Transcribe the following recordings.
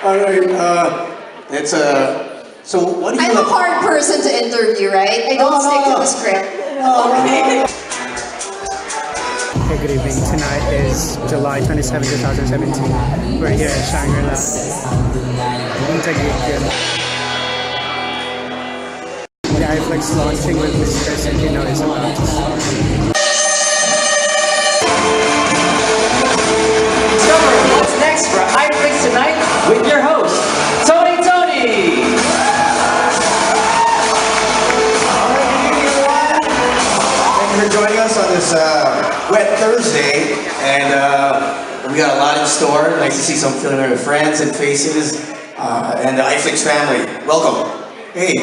All right. It's so what do you? I'm a hard person to interview, right? I don't stick to the script. Okay. Hey, good evening. Tonight is July 27, 2017. We're here at Shangri-La in Taguig. The iflix launching with Kris Aquino is about to start. Discover what's next for iflix tonight with your host, Tony. For joining us on this wet Thursday, and we got a lot in store. Nice to see some familiar friends and faces, and the iflix family. Welcome. Hey.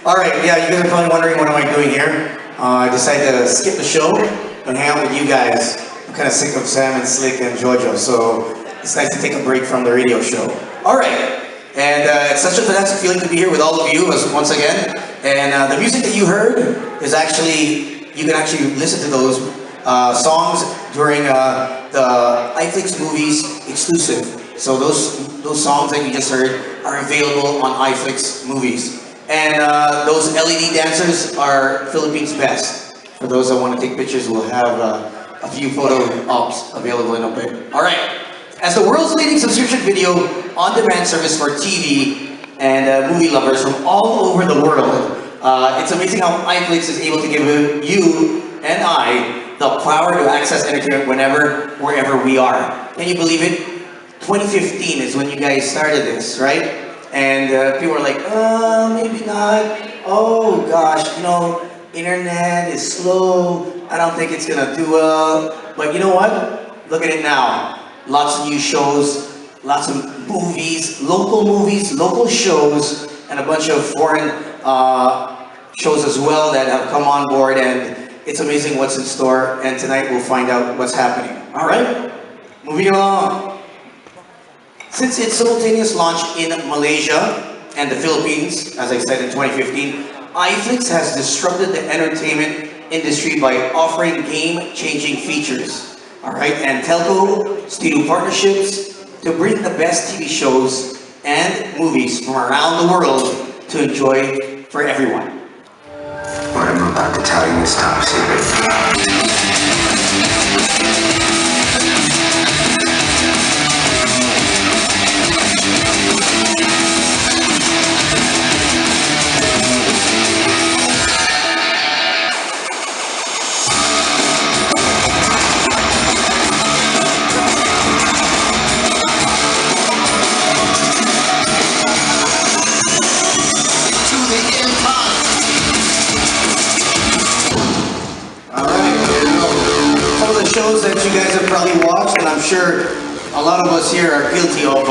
All right, yeah, you guys are probably wondering what am I doing here. I decided to skip the show and hang out with you guys. I'm kind of sick of Sam and Slick and Jojo, so it's nice to take a break from the radio show. All right, and it's such a fantastic feeling to be here with all of you once again. And the music that you heard is actually, you can actually listen to those songs during the iflix movies exclusive. So those songs that you just heard are available on iflix movies. And those LED dancers are Philippines' best. For those that want to take pictures, we'll have a few photo ops available in a bit. All right. As the world's leading subscription video on-demand service for TV and movie lovers from all over the world, it's amazing how iflix is able to give you and I the power to access entertainment whenever, wherever we are. Can you believe it? 2015 is when you guys started this, right? And people were like, maybe not. Oh gosh, you know, internet is slow. I don't think it's gonna do well. But you know what? Look at it now. Lots of new shows, lots of movies, local shows, and a bunch of foreign shows as well that have come on board, and it's amazing what's in store, and tonight we'll find out what's happening. All right, moving along. Since its simultaneous launch in Malaysia and the Philippines, as I said in 2015, iflix has disrupted the entertainment industry by offering game-changing features. All right, and telco studio partnerships to bring the best TV shows and movies from around the world to enjoy for everyone. What I'm about to tell you is top secret. Shows that you guys have probably watched, and I'm sure a lot of us here are guilty of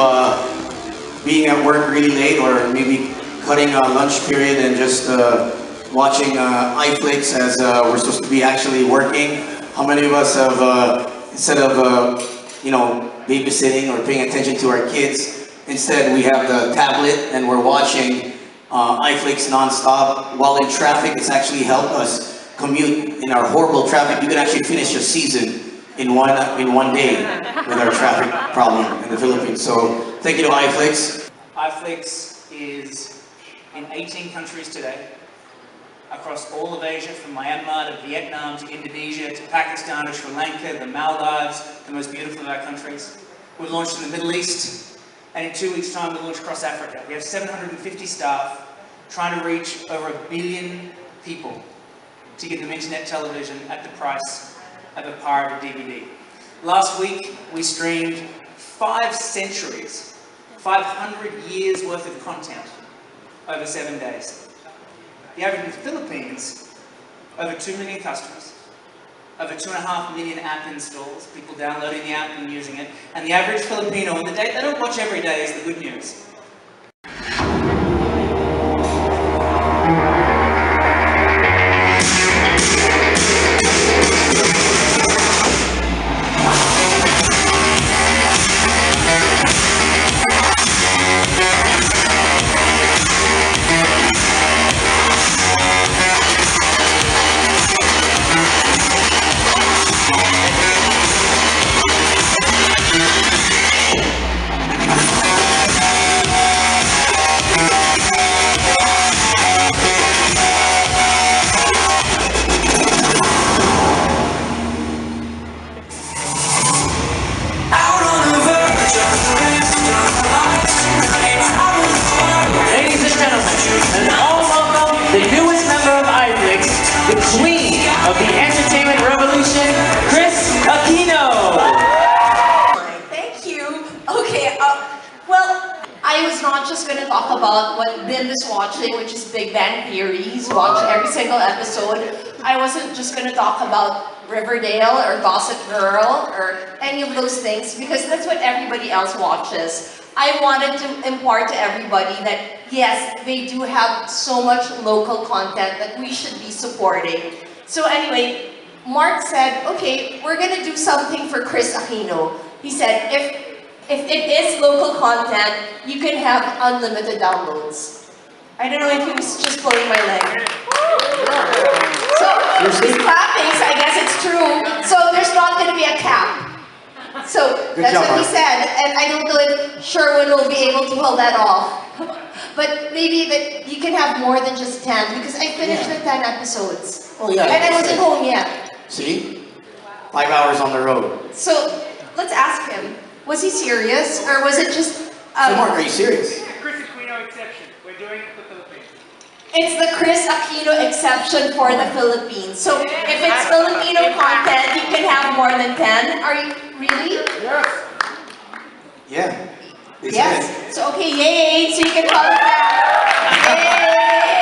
being at work really late, or maybe cutting a lunch period and just watching iflix as we're supposed to be actually working. How many of us have, instead of you know, babysitting or paying attention to our kids, instead we have the tablet and we're watching iflix non-stop while in traffic? It's actually helped us commute in our horrible traffic. You can actually finish a season in one day with our traffic problem in the Philippines. So thank you to iflix. iflix is in 18 countries today, across all of Asia, from Myanmar to Vietnam to Indonesia to Pakistan to Sri Lanka, the Maldives, the most beautiful of our countries. We've launched in the Middle East, and in 2 weeks' time we'll launch across Africa. We have 750 staff trying to reach over 1 billion people to give them internet television at the price of a pirate DVD. Last week, we streamed 5 centuries, 500 years worth of content over 7 days. The average in the Philippines, over 2 million customers, over 2.5 million app installs, people downloading the app and using it, and the average Filipino, and they don't watch every day is the good news. not just going to talk about what Bim is watching, which is Big Bang Theory. He's watched every single episode. I wasn't just going to talk about Riverdale or Gossip Girl or any of those things because that's what everybody else watches. I wanted to impart to everybody that yes, they do have so much local content that we should be supporting. So anyway, Mark said, okay, we're going to do something for Kris Aquino. He said, if it is local content, you can have unlimited downloads. I don't know if he was just pulling my leg. So he's clapping, so I guess it's true. So there's not going to be a cap. So that's what he said, and I don't know if Sherwin will be able to pull that off. But maybe that you can have more than just 10 because I finished the 10 episodes. Oh yeah. And I wasn't home yet. See? 5 hours on the road. So let's ask him. Was he serious, or was it just? So Mark, are you serious? Kris Aquino exception. We're doing it for the Philippines. It's the Kris Aquino exception for the Philippines. So if it's Filipino content, you can have more than 10. Are you really? Yes. Yeah. It's Yes. good. So okay, yay! So you can call it that. Yay!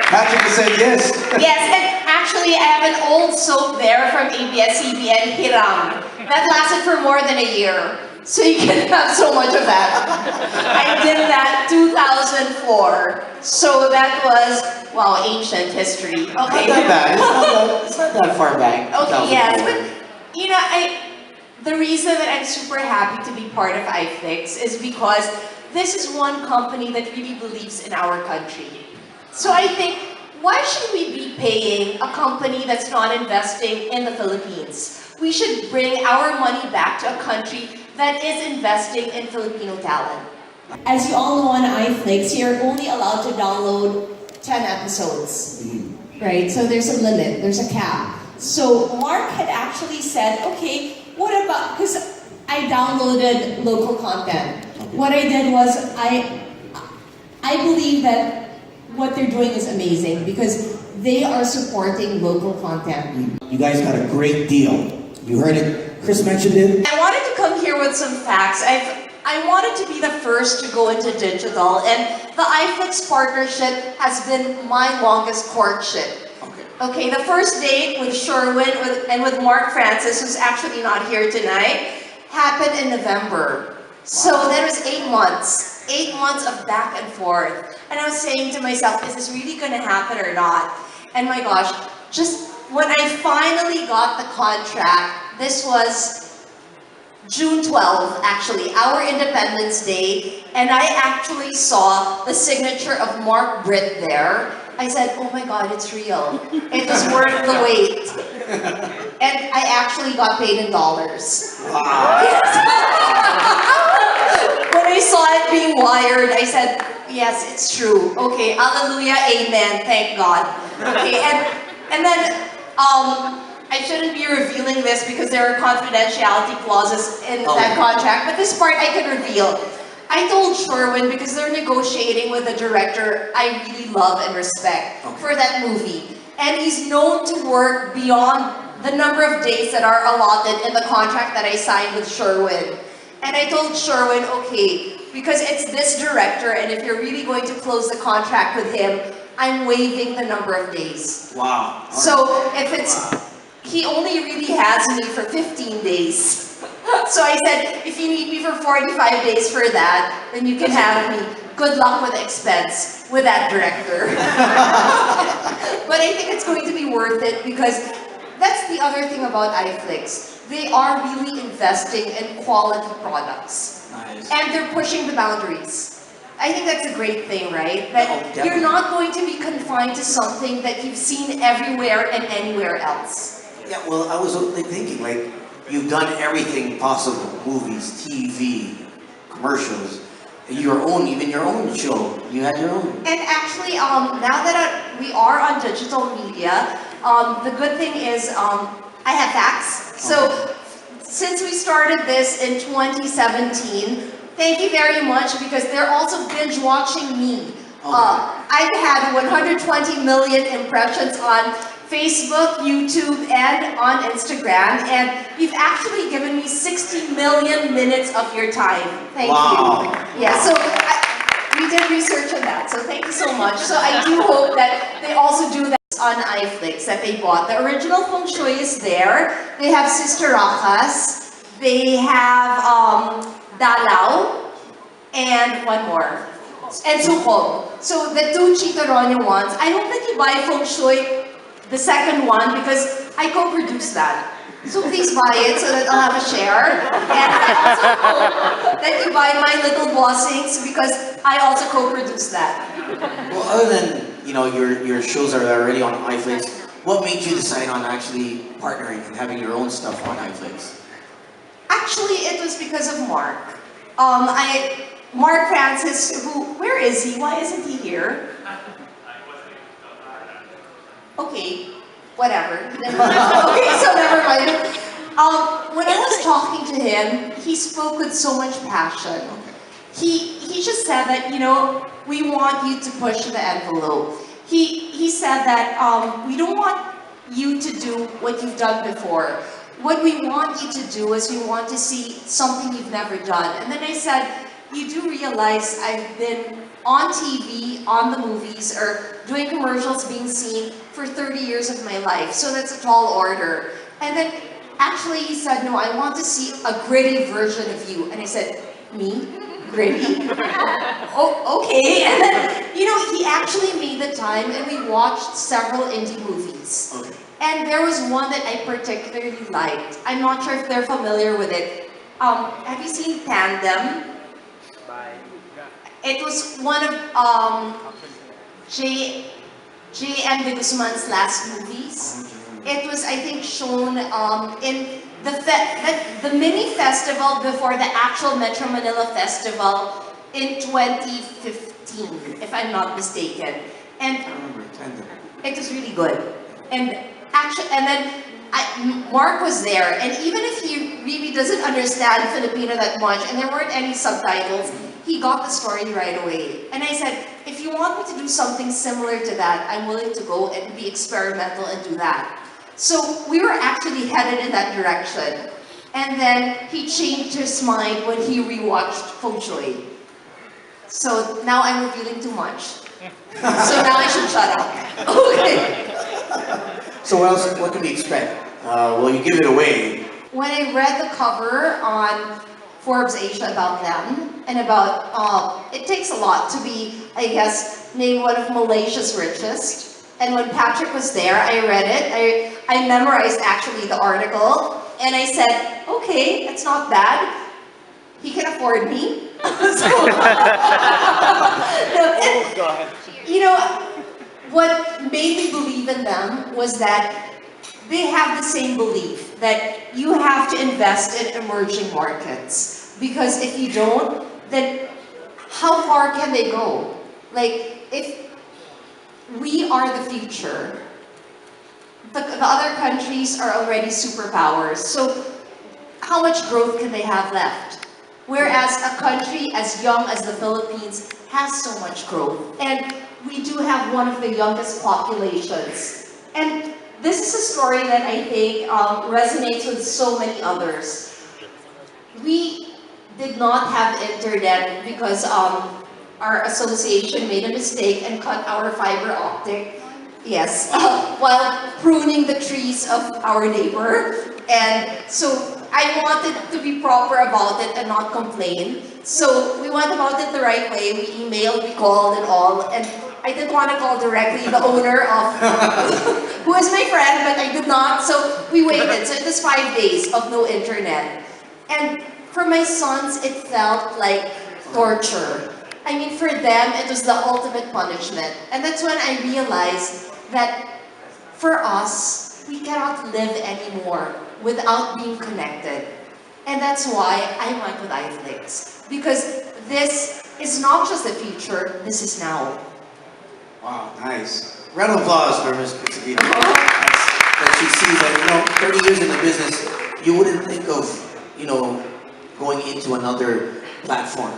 Patrick has said yes. Yes, and actually I have an old soap there from ABS-CBN, Hiram. That lasted for more than a year. So you can have so much of that. I did that 2004. So that was, wow, ancient history. Not Okay. that bad. It's not that far back. Okay, yes, 2004. but you know, the reason that I'm super happy to be part of iflix is because this is one company that really believes in our country. So I think, why should we be paying a company that's not investing in the Philippines? We should bring our money back to a country that is investing in Filipino talent. As you all know on iflix, you're only allowed to download 10 episodes, right? So there's a limit, there's a cap. So Mark had actually said, okay, what about, because I downloaded local content. What I did was, I believe that what they're doing is amazing because they are supporting local content. You guys got a great deal. You heard it. Kris mentioned it. I wanted to come here with some facts. I wanted to be the first to go into digital, and the iflix partnership has been my longest courtship. Okay, the first date with Sherwin and with Mark Francis, who's actually not here tonight, happened in November. So that was 8 months. 8 months of back and forth. And I was saying to myself, is this really going to happen or not? And my gosh, just when I finally got the contract, this was June 12th, actually, our Independence Day, and I actually saw the signature of Mark Britt there. I said, oh my God, it's real. It was worth the wait. And I actually got paid in dollars. Wow. When I saw it being wired, I said, yes, it's true. Okay, hallelujah, amen, thank God. Okay, and then, I shouldn't be revealing this because there are confidentiality clauses in that contract, but this part I can reveal. I told Sherwin, because they're negotiating with a director I really love and respect for that movie. And he's known to work beyond the number of days that are allotted in the contract that I signed with Sherwin. And I told Sherwin, okay, because it's this director, and if you're really going to close the contract with him, I'm waiving the number of days. Wow. So if it's, he only really has me for 15 days. So I said, if you need me for 45 days for that, then you can have me. Good luck with expense with that director. But I think it's going to be worth it because that's the other thing about iflix. They are really investing in quality products. Nice. And they're pushing the boundaries. I think that's a great thing, right? That you're not going to be confined to something that you've seen everywhere and anywhere else. Yeah, well, I was thinking, like, you've done everything possible. Movies, TV, commercials, your own, even your own show. You had your own. And actually, now that we are on digital media, the good thing is I have facts. So since we started this in 2017, thank you very much because they're also binge watching me. I've had 120 million impressions on Facebook, YouTube, and on Instagram. And you've actually given me 60 million minutes of your time. Thank Wow. you. Yeah, so we did research on that, so thank you so much. So I do hope that they also do that on iflix that they bought. The original feng shui is there. They have Sister Rakas. They have Dalao. And one more. And Sukob. So the two Chitoronia ones. I hope that you buy feng shui, the second one, because I co-produced that. So please buy it so that I'll have a share. And I also hope that you buy my little bossings because I also co-produced that. Well, other than your shows are already on iflix, what made you decide on actually partnering and having your own stuff on iflix? Actually, it was because of Mark. Mark Francis, where is he? Why isn't he here? Okay, whatever. Okay, so never mind. When I was talking to him, he spoke with so much passion. He just said that, we want you to push the envelope. He said that we don't want you to do what you've done before. What we want you to do is we want to see something you've never done. And then I said, you do realize I've been on TV, on the movies, or doing commercials being seen for 30 years of my life. So that's a tall order. And then actually he said, no, I want to see a gritty version of you. And I said, me? Gritty? Oh, okay. And then, he actually made the time and we watched several indie movies. Okay. And there was one that I particularly liked. I'm not sure if they're familiar with it. Have you seen Tandem? It was one of J.M. de Guzman's last movies. It was, I think, shown in the mini festival before the actual Metro Manila Festival in 2015, if I'm not mistaken. And I remember Tandem. it was really good. And then Mark was there, and even if he really doesn't understand Filipino that much, and there weren't any subtitles, he got the story right away. And I said, if you want me to do something similar to that, I'm willing to go and be experimental and do that. So we were actually headed in that direction. And then he changed his mind when he rewatched Feng Shui. So now I'm revealing too much. So now I should shut up. Okay. So what can we expect? Well, you give it away. When I read the cover on Forbes Asia about them, and about, it takes a lot to be, I guess, named one of Malaysia's richest. And when Patrick was there, I read it. I memorized actually the article, and I said, okay, it's not bad. He can afford me. What made me believe in them was that they have the same belief that you have to invest in emerging markets. Because if you don't, then how far can they go? Like, if we are the future, the other countries are already superpowers. So how much growth can they have left? Whereas a country as young as the Philippines has so much growth. And we do have one of the youngest populations. And this is a story that I think resonates with so many others. We did not have internet because our association made a mistake and cut our fiber optic, yes, while pruning the trees of our neighbor. And so I wanted to be proper about it and not complain. So we went about it the right way. We emailed, we called and all. And I didn't want to call directly the owner of, who is my friend, but I did not. So we waited. So it was 5 days of no internet. And for my sons, it felt like torture. I mean, for them, it was the ultimate punishment. And that's when I realized that for us, we cannot live anymore without being connected. And that's why I went with iflix. Because this is not just the future, this is now. Wow, nice. Round of applause for Ms. Kris Aquino. That she sees that, 30 years in the business, you wouldn't think of, going into another platform.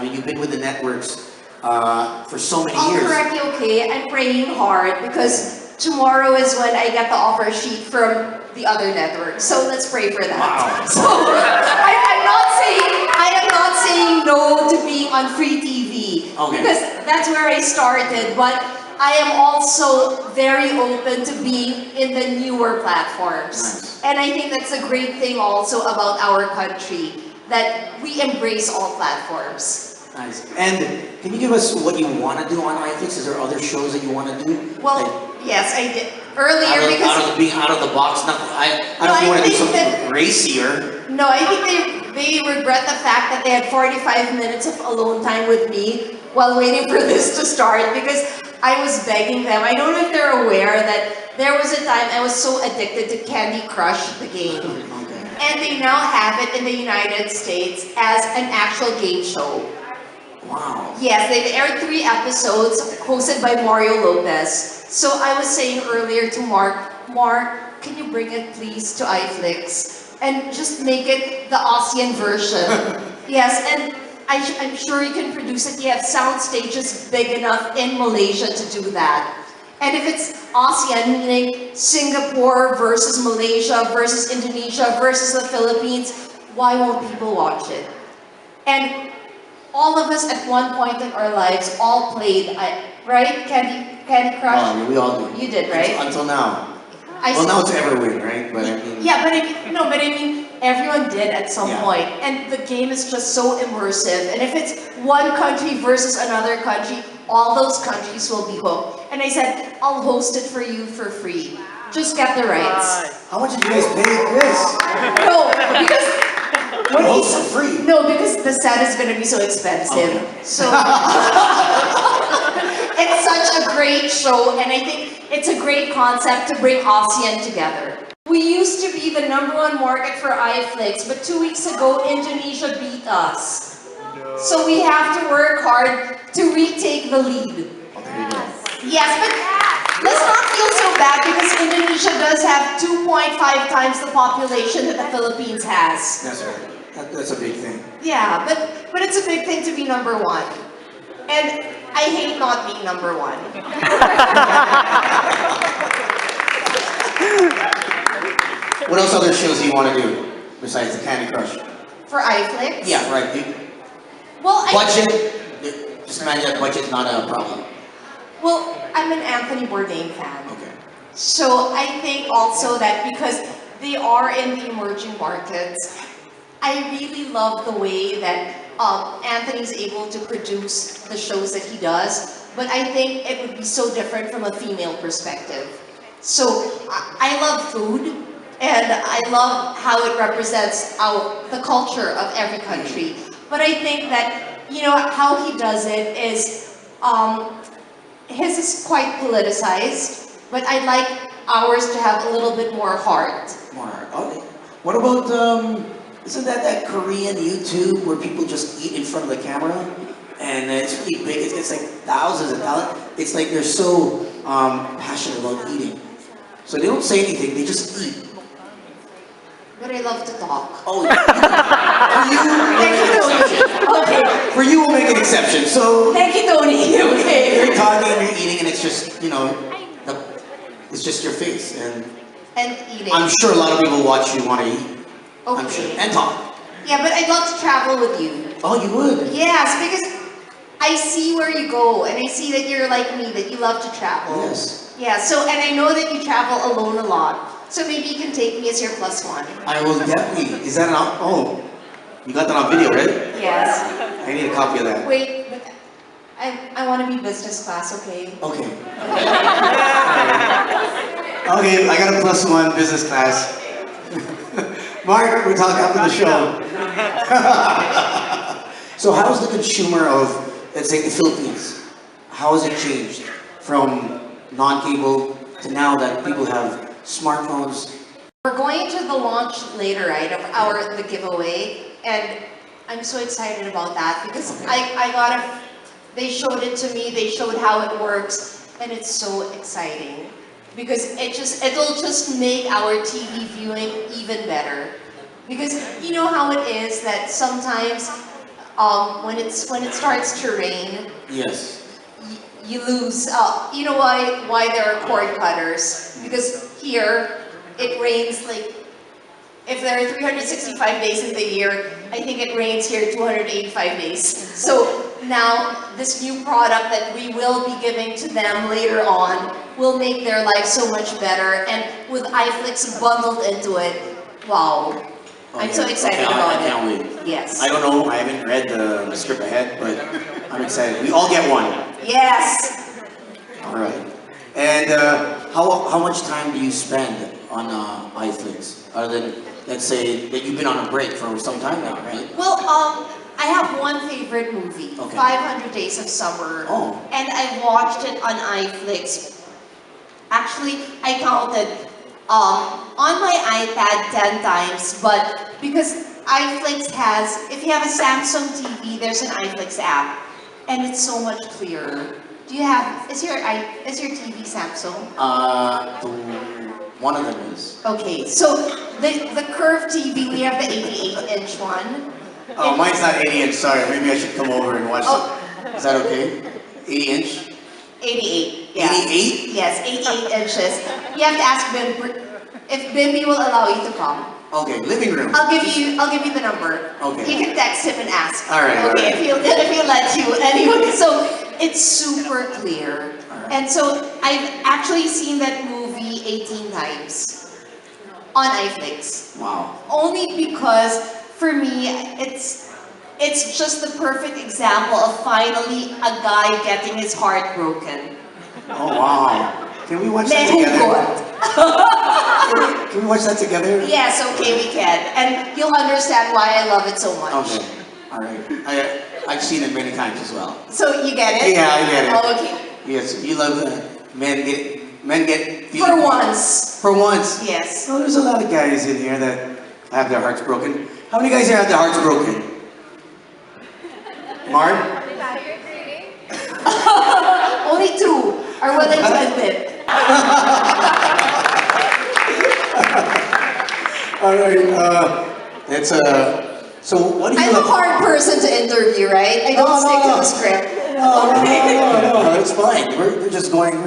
You've been with the networks for so many years. Correct you, okay? I'm praying hard because tomorrow is when I get the offer sheet from the other network. So let's pray for that. Wow. So I am not saying no to being on free TV. Okay. Because that's where I started. But I am also very open to being in the newer platforms. Nice. And I think that's a great thing also about our country, that we embrace all platforms. Nice. And can you give us what you want to do on iflix? Is there other shows that you want to do? Well, yes, I did earlier because being out of the box. Nothing. I No, don't know if you I want to do think something racier. no, I think they regret the fact that they had 45 minutes of alone time with me while waiting for this to start because I was begging them. I don't know if they're aware that there was a time I was so addicted to Candy Crush, the game. Okay. And they now have it in the United States as an actual game show. Wow. Yes, they've aired 3 episodes hosted by Mario Lopez. So I was saying earlier to Mark, can you bring it please to iflix and just make it the ASEAN version? Yes, and I'm sure you can produce it. You have sound stages big enough in Malaysia to do that. And if it's ASEAN, meaning Singapore versus Malaysia versus Indonesia versus the Philippines, why won't people watch it? And all of us at one point in our lives all played, right? Candy Crush? Oh, we all do. You did, right? Until now. I Well, saw- now it's Everwin, right? But I mean... Yeah, but I mean, everyone did at some Yeah. point. And the game is just so immersive. And if it's one country versus another country, all those countries will be hooked. And I said, I'll host it for you for free. Just get the rights. How much did you guys pay Chris? No, because when Oh, he's for free. no, because the set is gonna be so expensive. Okay. So it's such a great show, and I think it's a great concept to bring ASEAN together. We used to be the #1 market for iflix, but 2 weeks ago, Indonesia beat us. So we have to work hard to retake the lead. Yes, but let's not feel so bad because Indonesia does have 2.5 times the population that the Philippines has. That's right. That's a big thing. Yeah, but it's a big thing to be #1. And I hate not being #1. What else other shows do you want to do besides the Candy Crush? For iflix? Yeah, right. Well, Budget. Just imagine that budget's not a problem. Well, I'm an Anthony Bourdain fan. Okay. So I think also that because they are in the emerging markets, I really love the way that Anthony's able to produce the shows that he does, but I think it would be so different from a female perspective. So I love food, and I love how it represents the culture of every country. But I think that, you know, how he does it is, his is quite politicized, but I like ours to have a little bit more heart. More. Okay. What about isn't that Korean YouTube where people just eat in front of the camera, and it's really big. It's like thousands and thousands. It's like they're so passionate about eating, so they don't say anything. They just eat. But I love to talk. Oh, Okay. for you, we'll make an exception. So Thank you, Tony. Okay. you're talking, you're eating, and it's just it's just your face, and And eating. I'm sure a lot of people watch you want to eat. I'm Okay. sure, and talk. Yeah, but I'd love to travel with you. Oh, you would. Yes, because I see where you go, and I see that you're like me, that you love to travel. Yes. Yeah, so, and I know that you travel alone a lot. So maybe you can take me as your +1. I will definitely. Is that oh, you got that on video, right? Yes. I need a copy of that. Wait, but I want to be business class, okay? Okay. Okay, I got a +1 business class. Mark, we talk after the show. So how's the consumer of, let's say, the Philippines? How has it changed from non-cable to now that people have smartphones? We're going to the launch later, right, of the giveaway, and I'm so excited about that because they showed it to me, they showed how it works, and it's so exciting because it'll just make our TV viewing even better. Because you know how it is that sometimes when it starts to rain, Yes. you lose. You know why there are cord cutters? Because here it rains like if there are 365 days in the year, I think it rains here 285 days. So now this new product that we will be giving to them later on will make their life so much better. And with iflix bundled into it, wow. I'm so excited about it. I can't wait. Yes. I don't know, I haven't read the script ahead, but I'm excited. We all get one. Yes. All right. And how much time do you spend on iflix? Other than, let's say, that you've been on a break for some time now, right? Well, I have one favorite movie, Okay. 500 Days of Summer. Oh. And I watched it on iflix. Actually, I counted on my iPad 10 times, but because iflix has, if you have a Samsung TV, there's an iflix app, and it's so much clearer. Do you have, is your TV Samsung? One of them is. Okay, so the curved TV, we have the 88-inch one. Oh, mine's not 80-inch, sorry. Maybe I should come over and watch it. Is that okay? 80-inch? 88, yeah. 88? Yes, 88 inches. You have to ask Bim if Bimby will allow you to come. Okay, living room. I'll give you the number. Okay. You can text him and ask. All right, Okay, all right. if he'll let you. Anyway, so it's super clear. All right. And so I've actually seen that movie 18 times on iflix. Wow. Only because for me it's just the perfect example of finally a guy getting his heart broken. Oh, wow. Can we watch that Mehugot. together? Can we watch that together? Yes, okay, we can. And you'll understand why I love it so much. Okay. All right. I've seen it many times as well. So you get it? Yeah, I get it. Oh, okay. Yes, you love men get For once. For once. Yes. Oh, there's a lot of guys in here that have their hearts broken. How many guys here have their hearts broken? Mark? Only two are willing to admit. All right. It's so what do you? I'm a hard person to interview, right? I don't stick to the script. No, it's fine. We're just going.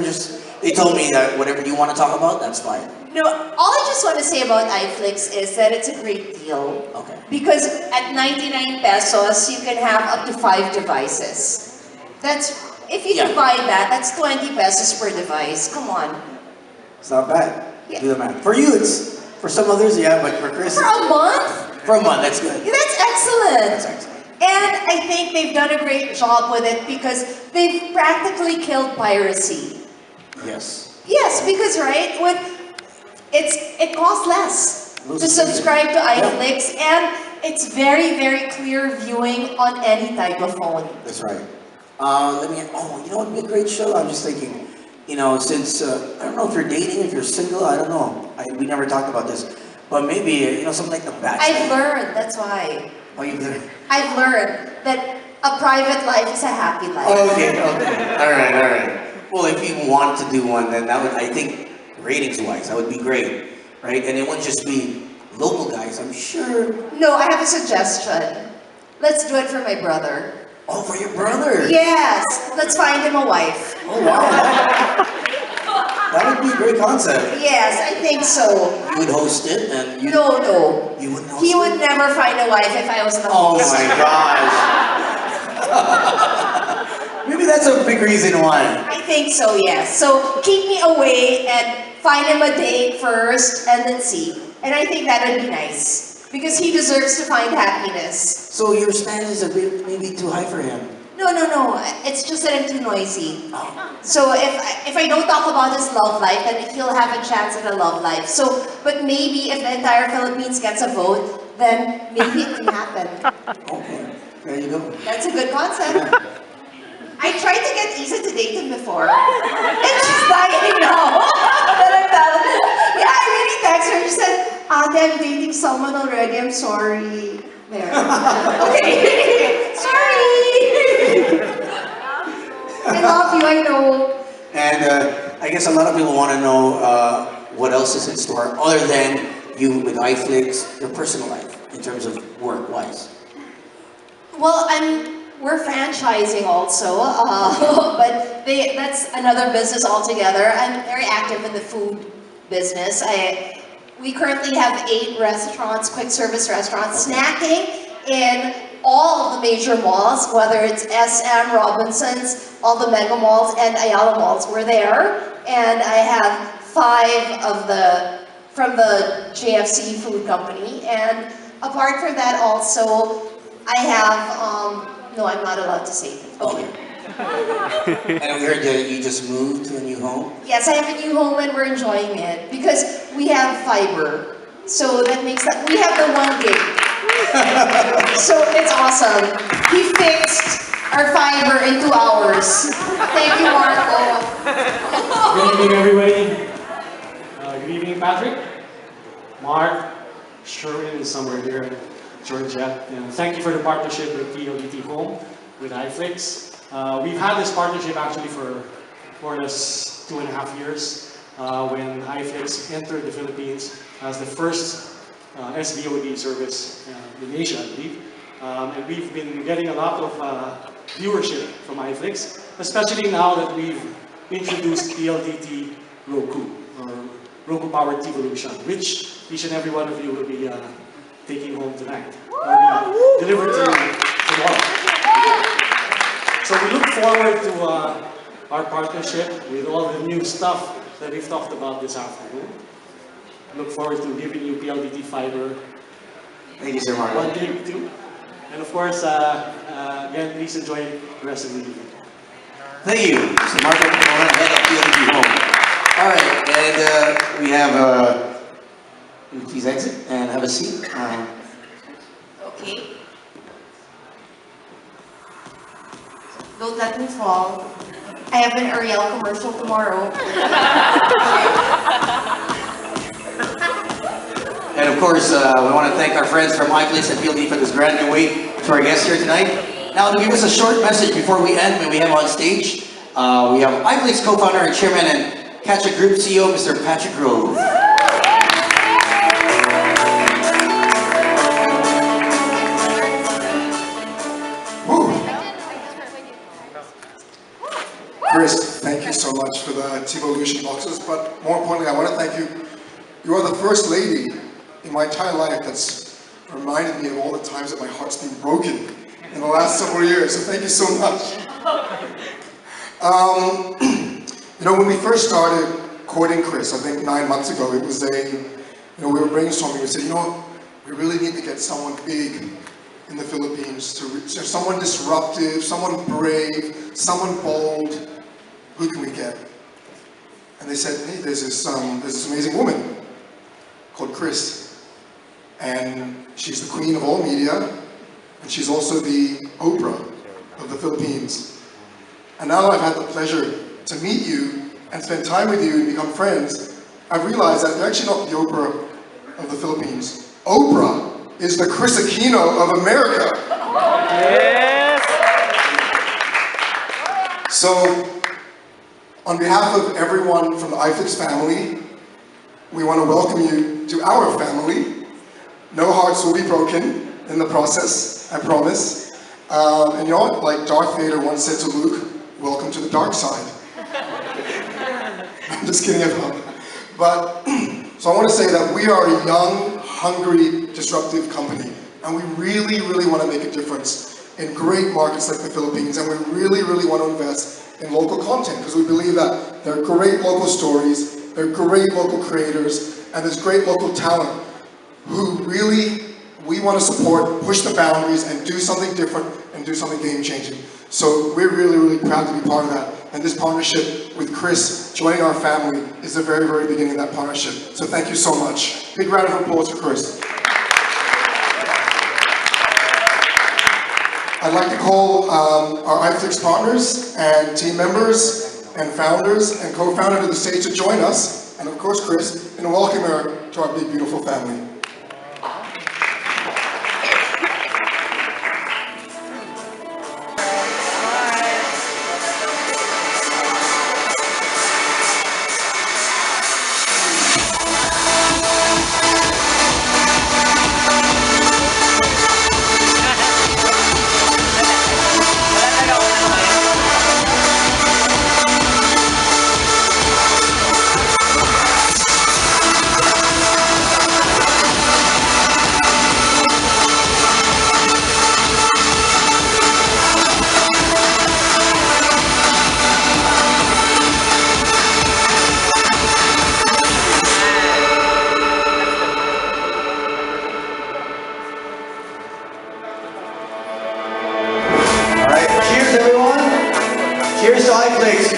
They told me that whatever you want to talk about, that's fine. No, all I just want to say about iflix is that it's a great deal. Okay. Because at 99 pesos, you can have up to 5 devices. That's, if you divide that, that's 20 pesos per device. Come on. It's not bad. Yeah. Do the math. For you, it's for some others, yeah, but for Kris, For a month? for a month, that's good. That's excellent. That's excellent. And I think they've done a great job with it because they've practically killed piracy. Yes. Yes, because it costs less to subscribe to iflix, and it's very, very clear viewing on any type of phone. That's right. You know what would be a great show? I'm just thinking, since, I don't know if you're dating, if you're single, I don't know. We never talked about this. But maybe, something like The Bachelor. I've learned, that's why. Oh, you've learned? I've learned that a private life is a happy life. Okay. All right. Well, if you want to do one, then that would, I think, ratings-wise, that would be great, right? And it wouldn't just be local guys, I'm sure. No, I have a suggestion. Let's do it for my brother. Oh, for your brother? Yes, let's find him a wife. Oh, wow. That would be a great concept. Yes, I think so. You would host it, and you... No. You wouldn't host He it? would never find a wife if I was the Oh host. my gosh. Maybe that's a big reason why. I think so, yes. So keep me away and find him a date first and then see. And I think that would be nice. Because he deserves to find happiness. So your stand is a bit maybe too high for him. No. It's just that I'm too noisy. Oh. So if I don't talk about his love life, then he'll have a chance at a love life. So, but maybe if the entire Philippines gets a vote, then maybe it can happen. Okay, there you go. That's a good concept. I tried to get Iza to date him before. And she's dying now. Then I'm telling her, yeah, I really texted her. She said, Ate, I'm dating someone already. I'm sorry. There. Okay. Sorry. I love you, I know. And I guess a lot of people want to know what else is in store other than you with iflix, your personal life in terms of work-wise. Well, I'm We're franchising also, but that's another business altogether. I'm very active in the food business. We currently have 8 restaurants, quick service restaurants, snacking in all of the major malls, whether it's SM, Robinsons, all the mega malls, and Ayala malls. We're there, and I have 5 of from the JFC Food Company, and apart from that also, I have, no, I'm not allowed to say it. Okay. And we heard that you just moved to a new home. Yes, I have a new home and we're enjoying it because we have fiber. So that makes that, we have the 1 gig. So it's awesome. He fixed our fiber in 2 hours. Thank you, Marco. Good evening, everybody. Good evening, Patrick, Mark, Sherwin is somewhere here, Georgia. And thank you for the partnership with PLDT Home, with iflix. We've had this partnership actually for more or less 2.5 years when iflix entered the Philippines as the first SVOD service in Asia, I believe. And we've been getting a lot of viewership from iflix, especially now that we've introduced PLDT Roku, or Roku Powered Evolution, which each and every one of you will be taking home tonight, or be delivered to you tomorrow. So we look forward to our partnership with all the new stuff that we've talked about this afternoon. Look forward to giving you PLDT fiber. Thank you, Sir Marco. 1 gig too. And of course, again, please enjoy the rest of the evening. Thank you, Mr. Marco, head of PLDT Home. All right, and we have, please exit and have a seat. Okay. Don't let me fall. I have an Ariel commercial tomorrow. And of course, we want to thank our friends from iflix and PLD for this grand new way to our guests here tonight. Now, to give us a short message before we end, when we have on stage, we have iflix co-founder and chairman and Catch Group CEO, Mr. Patrick Grove. Kris, thank you so much for the T-Volution boxes, but more importantly, I want to thank you. You are the first lady in my entire life that's reminded me of all the times that my heart's been broken in the last several years, so thank you so much. You know, when we first started courting Kris, I think 9 months ago, it was we were brainstorming, we said, you know, we really need to get someone big in the Philippines, someone disruptive, someone brave, someone bold. Who can we get? And they said, hey, there's this amazing woman called Kris, and she's the queen of all media, and she's also the Oprah of the Philippines. And now that I've had the pleasure to meet you and spend time with you and become friends, I've realized that you're actually not the Oprah of the Philippines. Oprah is the Kris Aquino of America. Yes. So, on behalf of everyone from the iflix family, we want to welcome you to our family. No hearts will be broken in the process, I promise. And you know what? Like Darth Vader once said to Luke, welcome to the dark side. I'm just kidding about that. But, so I want to say that we are a young, hungry, disruptive company. And we really, really want to make a difference in great markets like the Philippines. And we really, really want to invest in local content, because we believe that there are great local stories, there are great local creators, and there's great local talent who really we want to support, push the boundaries, and do something different and do something game-changing. So we're really, really proud to be part of that. And this partnership with Kris joining our family is the very, very beginning of that partnership. So thank you so much. Big round of applause for Kris. I'd like to call our iflix partners and team members and founders and co-founder to the stage to join us, and of course Kris, and welcome her to our big, beautiful family.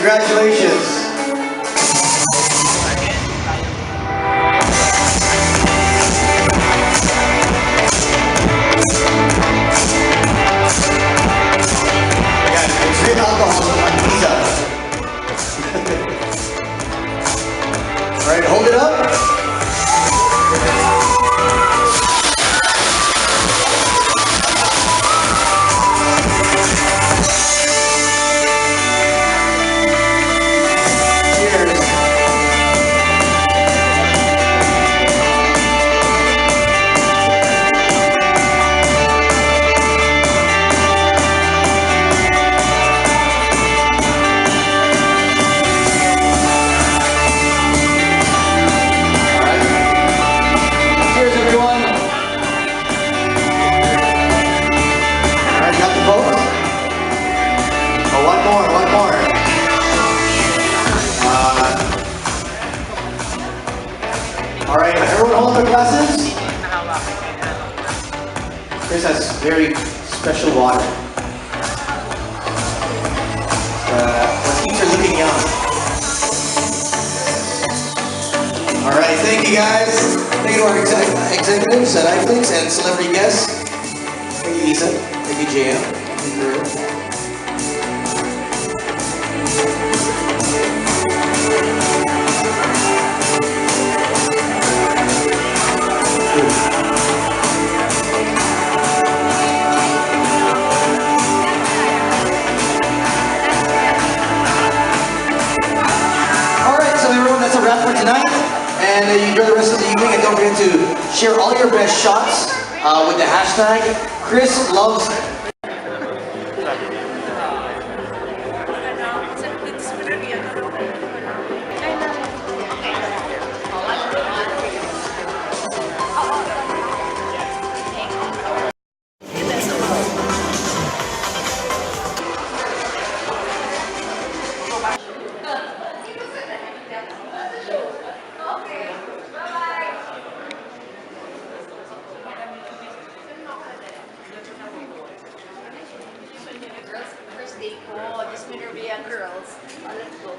Congratulations. Ayan, extreme alcohol on pizza. All right, hold it up. Cheers. Cheers, everyone. All right, got the vote? Oh, one more, one more. All right, everyone hold their glasses. Kris has very special water. The teeth are looking young. All right, thank you guys. Thank you to our executives at iflix and celebrity guests. Thank you, Iza. Thank you, JM. Thank you, Karylle. Alright, so everyone, that's a wrap for tonight. And you enjoy the rest of the evening. And don't forget to share all your best shots with the hashtag Kris loves. First day ko, just Minervia girls. Let's go.